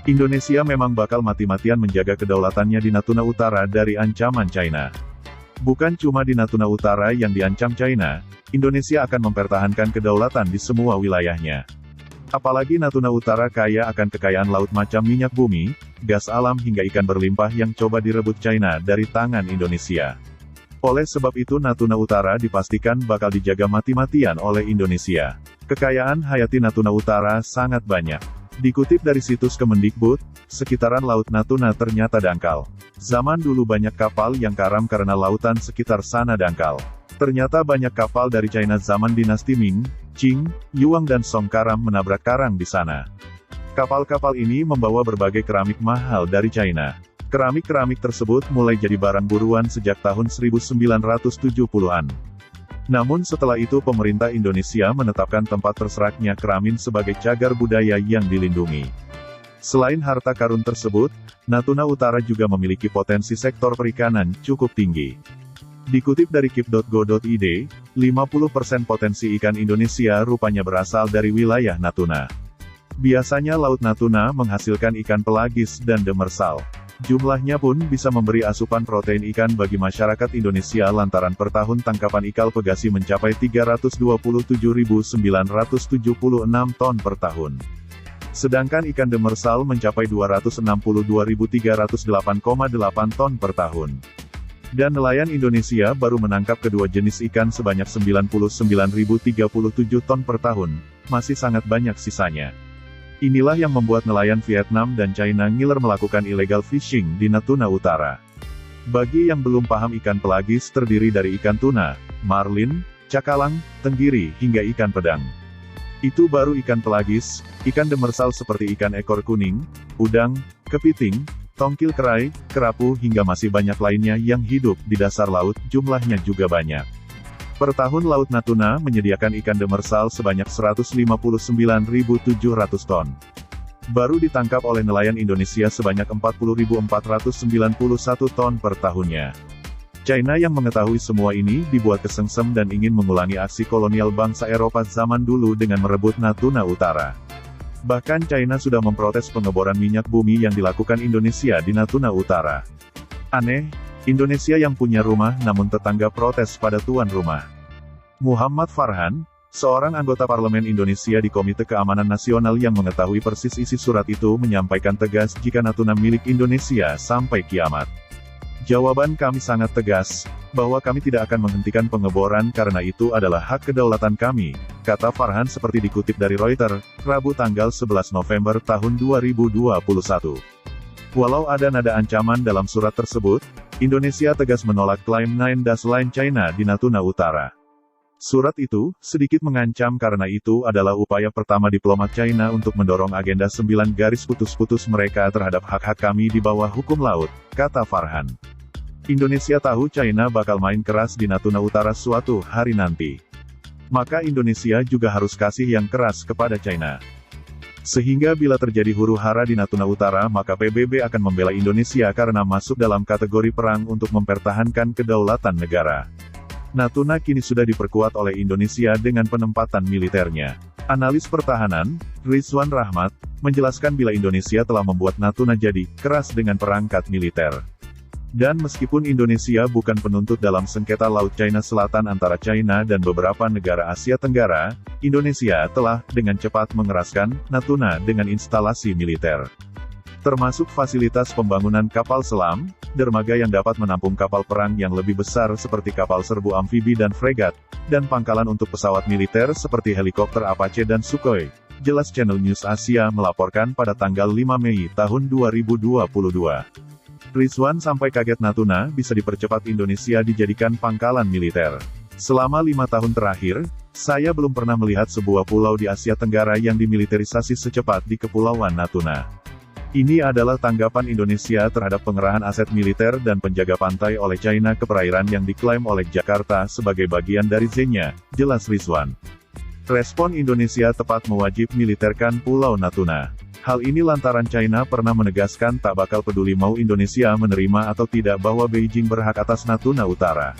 Indonesia memang bakal mati-matian menjaga kedaulatannya di Natuna Utara dari ancaman China. Bukan cuma di Natuna Utara yang diancam China, Indonesia akan mempertahankan kedaulatan di semua wilayahnya. Apalagi Natuna Utara kaya akan kekayaan laut macam minyak bumi, gas alam hingga ikan berlimpah yang coba direbut China dari tangan Indonesia. Oleh sebab itu Natuna Utara dipastikan bakal dijaga mati-matian oleh Indonesia. Kekayaan hayati Natuna Utara sangat banyak. Dikutip dari situs Kemendikbud, sekitaran Laut Natuna ternyata dangkal. Zaman dulu banyak kapal yang karam karena lautan sekitar sana dangkal. Ternyata banyak kapal dari China zaman dinasti Ming, Qing, Yuan dan Song karam menabrak karang di sana. Kapal-kapal ini membawa berbagai keramik mahal dari China. Keramik-keramik tersebut mulai jadi barang buruan sejak tahun 1970-an. Namun setelah itu pemerintah Indonesia menetapkan tempat terseraknya keramin sebagai cagar budaya yang dilindungi. Selain harta karun tersebut, Natuna Utara juga memiliki potensi sektor perikanan cukup tinggi. Dikutip dari kip.go.id, 50% potensi ikan Indonesia rupanya berasal dari wilayah Natuna. Biasanya Laut Natuna menghasilkan ikan pelagis dan demersal. Jumlahnya pun bisa memberi asupan protein ikan bagi masyarakat Indonesia lantaran per tahun tangkapan ikan pegasi mencapai 327.976 ton per tahun. Sedangkan ikan demersal mencapai 262.308,8 ton per tahun. Dan nelayan Indonesia baru menangkap kedua jenis ikan sebanyak 99.037 ton per tahun, masih sangat banyak sisanya. Inilah yang membuat nelayan Vietnam dan China ngiler melakukan illegal fishing di Natuna Utara. Bagi yang belum paham, ikan pelagis terdiri dari ikan tuna, marlin, cakalang, tenggiri, hingga ikan pedang. Itu baru ikan pelagis. Ikan demersal seperti ikan ekor kuning, udang, kepiting, tongkil kerai, kerapu hingga masih banyak lainnya yang hidup di dasar laut, jumlahnya juga banyak. Per tahun Laut Natuna menyediakan ikan demersal sebanyak 159.700 ton. Baru ditangkap oleh nelayan Indonesia sebanyak 40.491 ton per tahunnya. China yang mengetahui semua ini dibuat kesengsem dan ingin mengulangi aksi kolonial bangsa Eropa zaman dulu dengan merebut Natuna Utara. Bahkan China sudah memprotes pengeboran minyak bumi yang dilakukan Indonesia di Natuna Utara. Aneh, Indonesia yang punya rumah namun tetangga protes pada tuan rumah. Muhammad Farhan, seorang anggota parlemen Indonesia di Komite Keamanan Nasional yang mengetahui persis isi surat itu menyampaikan tegas jika Natuna milik Indonesia sampai kiamat. Jawaban kami sangat tegas, bahwa kami tidak akan menghentikan pengeboran karena itu adalah hak kedaulatan kami, kata Farhan seperti dikutip dari Reuters, Rabu tanggal 11 November tahun 2021. Walau ada nada ancaman dalam surat tersebut, Indonesia tegas menolak klaim 9 Das Line China di Natuna Utara. Surat itu sedikit mengancam karena itu adalah upaya pertama diplomat China untuk mendorong agenda 9 garis putus-putus mereka terhadap hak-hak kami di bawah hukum laut, kata Farhan. Indonesia tahu China bakal main keras di Natuna Utara suatu hari nanti. Maka Indonesia juga harus kasih yang keras kepada China. Sehingga bila terjadi huru-hara di Natuna Utara maka PBB akan membela Indonesia karena masuk dalam kategori perang untuk mempertahankan kedaulatan negara. Natuna kini sudah diperkuat oleh Indonesia dengan penempatan militernya. Analis pertahanan, Rizwan Rahmat, menjelaskan bila Indonesia telah membuat Natuna jadi keras dengan perangkat militer. Dan meskipun Indonesia bukan penuntut dalam sengketa Laut China Selatan antara China dan beberapa negara Asia Tenggara, Indonesia telah dengan cepat mengeraskan Natuna dengan instalasi militer. Termasuk fasilitas pembangunan kapal selam, dermaga yang dapat menampung kapal perang yang lebih besar seperti kapal serbu amfibi dan fregat, dan pangkalan untuk pesawat militer seperti helikopter Apache dan Sukhoi. Jelas Channel News Asia melaporkan pada tanggal 5 Mei tahun 2022. Rizwan sampai kaget Natuna bisa dipercepat Indonesia dijadikan pangkalan militer. Selama 5 tahun terakhir, saya belum pernah melihat sebuah pulau di Asia Tenggara yang dimiliterisasi secepat di Kepulauan Natuna. Ini adalah tanggapan Indonesia terhadap pengerahan aset militer dan penjaga pantai oleh China ke perairan yang diklaim oleh Jakarta sebagai bagian dari Zenya, jelas Rizwan. Respon Indonesia tepat mewajib militerkan Pulau Natuna. Hal ini lantaran China pernah menegaskan tak bakal peduli mau Indonesia menerima atau tidak bahwa Beijing berhak atas Natuna Utara.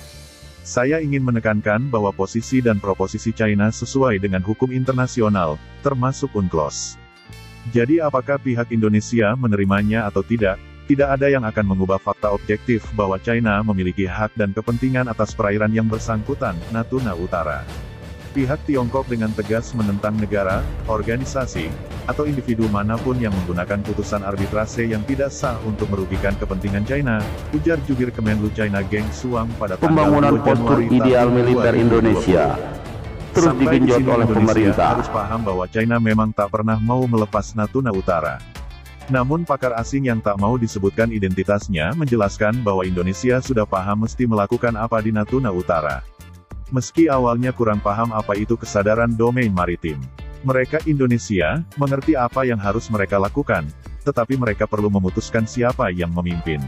Saya ingin menekankan bahwa posisi dan proposisi China sesuai dengan hukum internasional, termasuk UNCLOS. Jadi apakah pihak Indonesia menerimanya atau tidak? Tidak ada yang akan mengubah fakta objektif bahwa China memiliki hak dan kepentingan atas perairan yang bersangkutan, Natuna Utara. Pihak Tiongkok dengan tegas menentang negara, organisasi, atau individu manapun yang menggunakan putusan arbitrase yang tidak sah untuk merugikan kepentingan China, ujar jubir Kemenlu China Geng Shuang pada tanggal 2 Pembangunan Januari postur ideal militer Indonesia terus Sampai di digenjot sini oleh Indonesia pemerintah. harus paham bahwa China memang tak pernah mau melepas Natuna Utara. Namun pakar asing yang tak mau disebutkan identitasnya menjelaskan bahwa Indonesia sudah paham mesti melakukan apa di Natuna Utara. Meski awalnya kurang paham apa itu kesadaran domain maritim. Mereka Indonesia, mengerti apa yang harus mereka lakukan, tetapi mereka perlu memutuskan siapa yang memimpin.